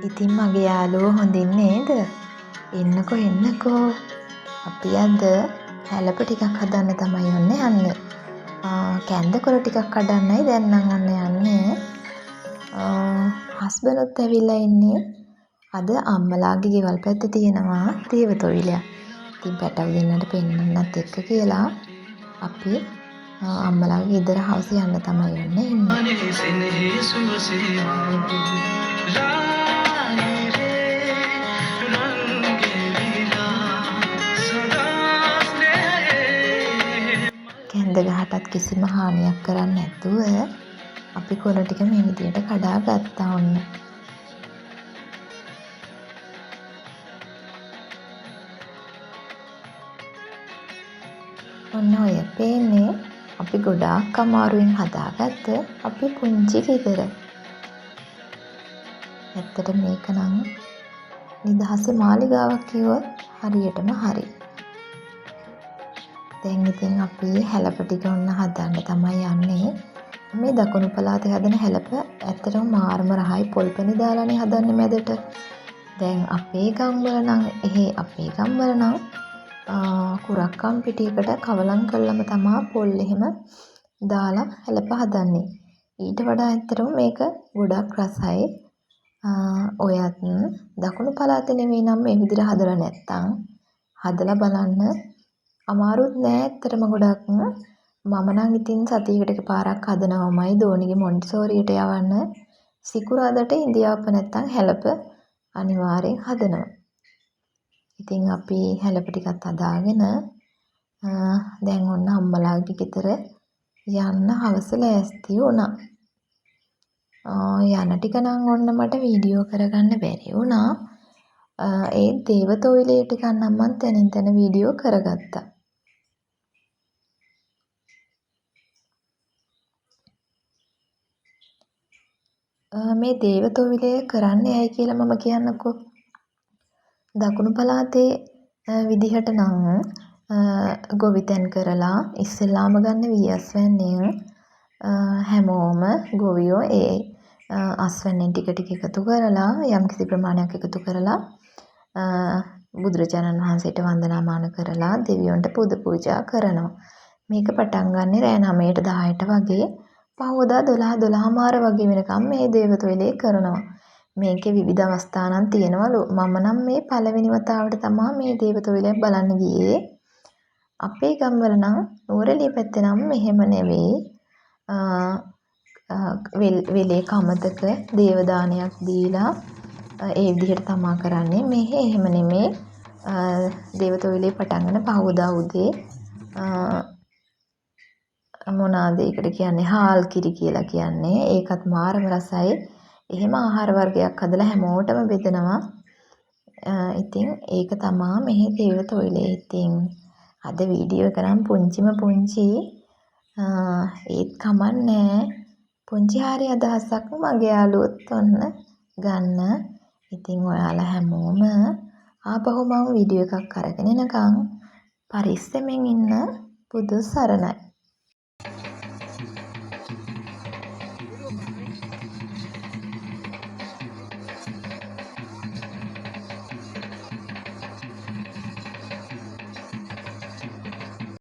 ඉතින් මගේ යාළුවෝ හොඳින් නේද? එන්නකෝ. අපි අද හැලප ටිකක් හදන්න තමයි ඔන්න යන්නේ. කැන්දකොළ ටිකක් කඩන්නයි දැන් නම් ඔන්න යන්නේ. හස්බන්ඩ්ත් ඇවිල්ලා ඉන්නේ. අද අම්මලාගේ ගෙවල් පැත්තේ තියෙනවා දේවතොවිලයක්. ඉතින් පැටව් දෙන්නට පෙන්නන්නත් එක්ක කියලා අපි අම්මලාගේ ගෙදර හවස යන්න තමයි යන්නේ ඉන්නේ. කැන්ද ගහටත් කිසිම හානියක් කරන්නේ නැතුව අපි කොළ ටික මේ විදියට කඩා ගත්තා ඔන්න. ඔන්න ඔය පේන්නේ අපි ගොඩාක් අමාරුවෙන් හදාගත්ත අපි පුංචි ගෙදර. ඇත්තට මේක නම් නිදහසේ මාලිගාවක් කිව්වොත් හරියටම හරි. දැන් ඉතින් අපි හැලප ටික ඔන්න හදන්න තමයි යන්නේ. මේ දකුණු පළාතේ හදන හැලප ඇත්තටම මාරම රහයි පොල්පෙනි දාලානේ හදන්නේ මැදට. දැන් අපේ ගම්වල නම් කුරක්කම් පිටියකට කවලම් කළාම තමා පොල් එහෙම දාලා හැලප හදන්නේ. ඊට වඩා ඇත්තටම මේක ගොඩක් රසයි. ඔයත් දකුණු පළාතේ නෙවෙයි නම් මේ විදිහට හදලා නැත්තම් හදලා බලන්න. අමාරුත් නෑ ඇත්තටම ගොඩක්. මම නම් ඉතින් සතියකට එකපාරක් හදනවමයි දෝනිගේ මොන්ටිසෝරියට යවන්න. සිකුරාදාට ඉන්දියාප්ප නැත්තම් හැලප අනිවාර්යෙන් හදනවා. ඉතින් අපි හැලප ටිකත් හදාගෙන දැන් ඔන්න අම්මලාගේ ගෙදර යන්න හවස ලෑස්ති වුණා. යන ටික නම් ඔන්න මට වීඩියෝ කරගන්න බැරි වුණා. ඒ දේවතොවිලේ ටික නම් මම තැනින් තැන වීඩියෝ කරගත්තා. මේ දේවතොවිලේ කරන්නේ ඇයි කියලා මම කියන්නකෝ. දකුණු පළාතේ විදිහට නම් ගොවිතැන් කරලා ඉස්සෙල්ලාම ගන්න වී අස්වැන්නෙන් හැමෝම ගොවියෝ ඒ අස්වැන්නෙන් ටික එකතු කරලා යම්කිසි ප්‍රමාණයක් එකතු කරලා බුදුරජාණන් වහන්සේට වන්දනාමාන කරලා දෙවියන්ට පුද පූජා කරනවා. මේක පටන් ගන්නේ රෑ 9ට 10ට වගේ. පහවදා 12 වගේ වෙනකම් මේ දේවතොවිලේ කරනවා. මේකේ විවිධ අවස්ථා නම් තියෙනවලු. මම නම් මේ පළවෙනි වතාවට තමයි මේ දේවතොවිලේ බලන්න ගියේ. අපේ ගම්වල නම් නුවරඑළිය පැත්තේ නම් මෙහෙම නෙවෙයි. වෙලේ කමතක දේව දානයක් දීලා ඒ විදිහට තමා කරන්නේ. මෙහෙ එහෙම නෙමේ. දේවතොවිලේ පටන් ගන්න පහවදා උදේ මොනවාද ඒකට කියන්නේ හාල් කිරි කියලා කියන්නේ. ඒකත් මාරම රසයි. එහෙම ආහාර වර්ගයක් හදලා හැමෝටම බෙදනවා. ඉතින් ඒක තමා මෙහි දේවතොවිලේ. ඉතින් අද වීඩියෝ එක නම් පුංචිම පුංචි. ඒත් කමන්නේ. පුංචි හරි අදහසක් මගේ යාළුවොත් ඔන්න ගන්න. ඉතින් ඔයාලා හැමෝම ආපහු මම වීඩියෝ එකක් අරගෙන එනකන් පරිස්සමෙන් ඉන්න. බුදු සරණයි.